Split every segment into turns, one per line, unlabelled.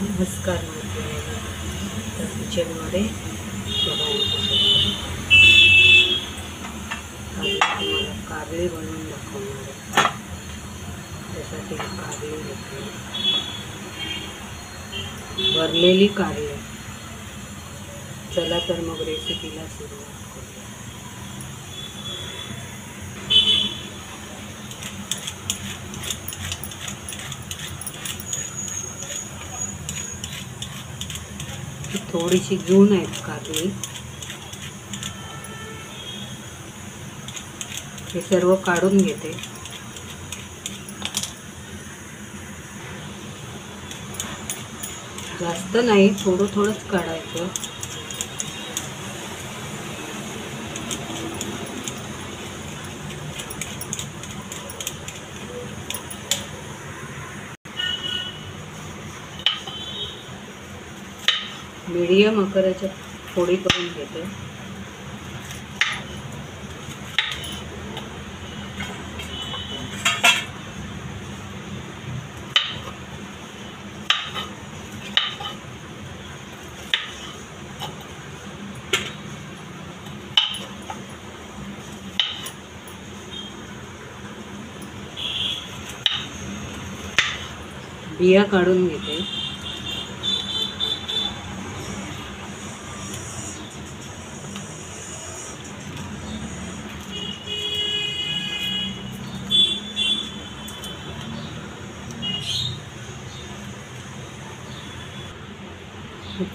नमस्कार मैत्रिणींनो, तर किचनमध्ये आज तुम्हाला कारले बनवून दाखवणार आहे. त्यासाठी कारले घेतले, भरलेली कारले. चला तर मग रेसिपीला सुरुवात करूया. थोडीशी जून आहेत कारली. हे सर्व काढून घेते. जास्त नाही, थोडं थोडंच काढायचं. मीडियम आकाराच्या फोडी करून घेते. बिया काढून घेते.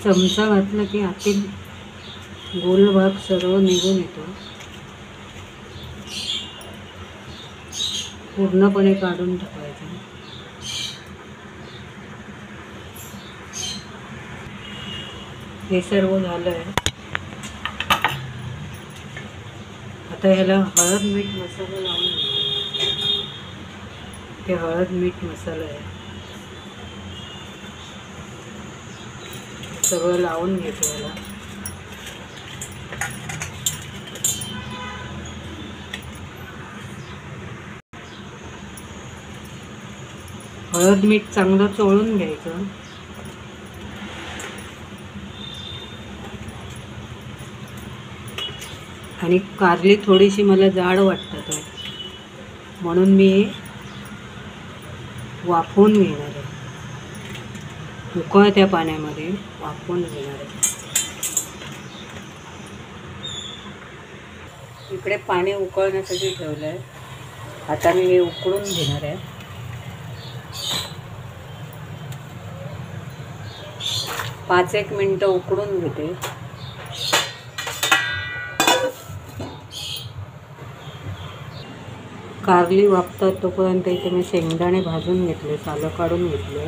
चमचा घातला की आतील गोल भाग सर्व निघून येतो. पूर्णपणे काढून टाकायचं. हे सर्व झालंय. आता ह्याला हळद मीठ मसाला लावून ते हळद मीठ मसाला आहे सगळं लावून घेतो. याला हळद मीठ चांगलं चोळून घ्यायचं. आणि कारली थोडीशी मला जाड वाटतात आहे, म्हणून मी वाफवून घेणार आहे. उकळत्या पाण्यामध्ये वाफवून घेणार आहे. इकडे पाणी उकळण्यासाठी ठेवलं आहे. आता मी हे उकळून घेणार आहे. पाच एक मिनटं उकळून घेते. कारली वाफतात तोपर्यंत इथे मी शेंगदाणे भाजून घेतले, सालं काढून घेतले.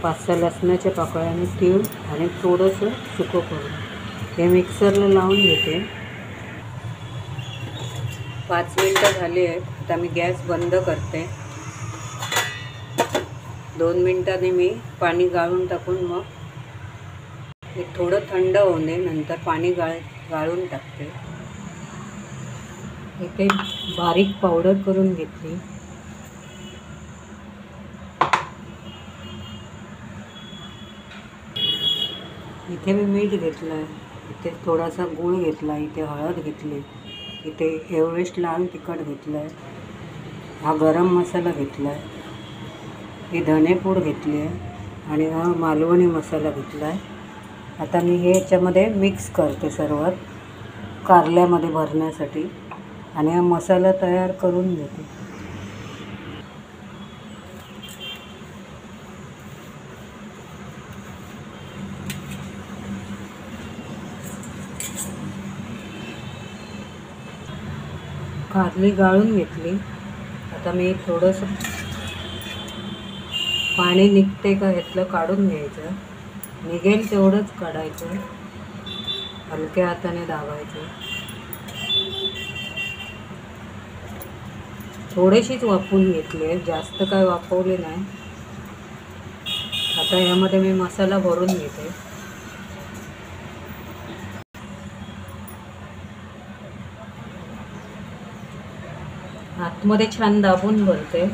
5-6 लसणाच्या पाकळ्या आणि तीळ आणि थोडंसं सुकं करून हे मिक्सरला लावून घेते. 5 मिनटं झाली आहेत. आता मी गॅस बंद करते. 2 मिनटांनी मी पाणी गाळून टाकून मग हे थोडं थंड होऊ दे, नंतर पाणी गाळून टाकते. इथे बारीक पावडर करून घेतली. इथे मी मीठ घेतलं आहे, इथे थोडासा गूळ घेतला, इथे हळद घेतली, इथे एव्हरेस्ट लाल तिखट घेतलं आहे, हा गरम मसाला घेतला आहे, ही धनेपूड घेतली आहे आणि हा मालवणी मसाला घेतला आहे. आता मी हे याच्यामध्ये मिक्स करते सर्व कारल्यामध्ये भरण्यासाठी आणि हा मसाला तयार करून घेते. कारली गाळून घेतली. आता मी थोडंसं पाणी निघते का ह्यातलं काढून घ्यायचं. निघेल तेवढंच काढायचं. हलक्या हाताने दाबायचं. थोडीशीच वाफवून घेतली आहे, जास्त काय वाफवली नाही. आता यामध्ये मी मसाला भरून घेते. आतमध्ये छान दाबून भरते.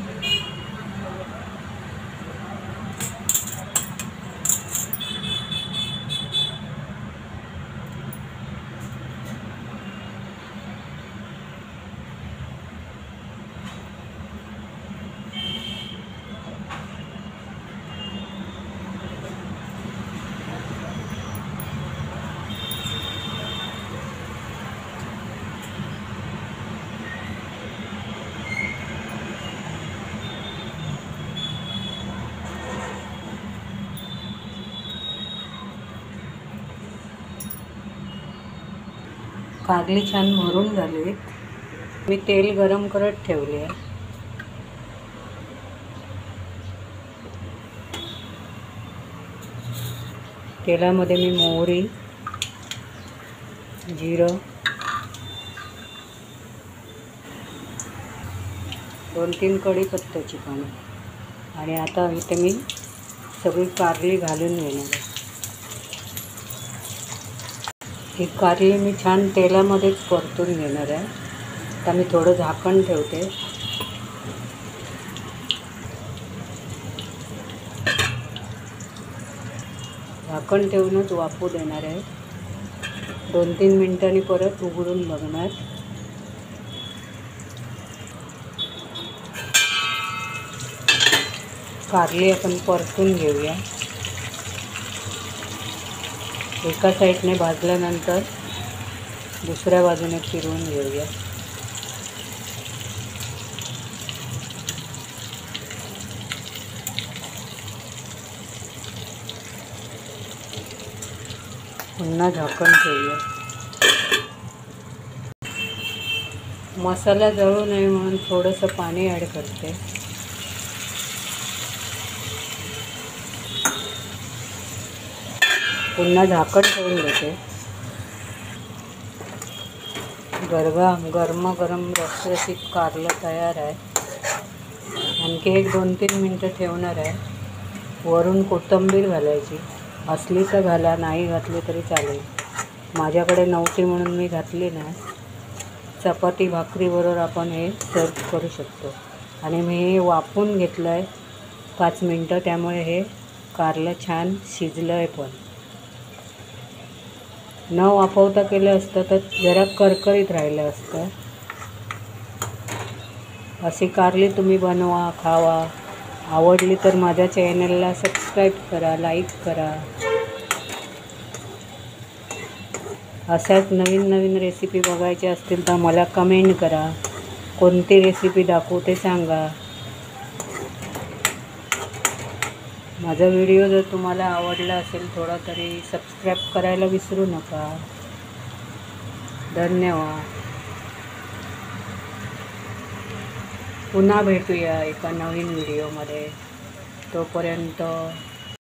कारली छान भरून झाली. मी तेल गरम करत ठेवले आहे. तेलामध्ये मी मोहरी, जिरं, 2-3 कढीपत्त्याची पानं आणि आता इथे मी सगळी कारली घालून घेणार आहे. ही कारली मी छान तेलामध्येच परतून घेणार आहे. आता मी थोडं झाकण ठेवते. झाकण ठेवूनच वाफू देणार आहे. 2-3 मिनिटांनी परत उघडून बघणार. कारली आपण परतून घेऊया. एका साईडने भाजल्यानंतर दुसऱ्या बाजूने फिरवून घेऊया. पुन्हा झाकण ठेवूया. मसाला जळू नये म्हणून थोडंसं पाणी ॲड करते. पुन्हा झाकण ठेवून देते. गरमागरम रसरशीत कारलं तयार आहे. आणखी 1-2-3 मिनटं ठेवणार आहे. वरून कोथिंबीर घालायची. असली तर घाला, नाही घातली तरी चालेल. माझ्याकडे नव्हती म्हणून मी घातली नाही. चपाती भाकरीबरोबर आपण हे सर्व करू शकतो. आणि मी हे वाफवून घेतलं आहे 5 मिनटं, त्यामुळे हे कारलं छान शिजलं आहे. पण न वाफवता केलं असतं तर जरा करकरीत राहिलं असतं. अशी कारली तुम्ही बनवा, खावा. आवडली तर माझ्या चॅनलला सबस्क्राईब करा, लाईक करा. अशाच नवीन रेसिपी बघायच्या असतील तर मला कमेंट करा. कोणती रेसिपी दाखवू ते सांगा. माझा व्हिडिओ जर तुम्हाला आवडला असेल थोडा तरी सबस्क्राईब करायला विसरू नका. धन्यवाद. पुन्हा भेटूया एका नवीन व्हिडिओमध्ये. तोपर्यंत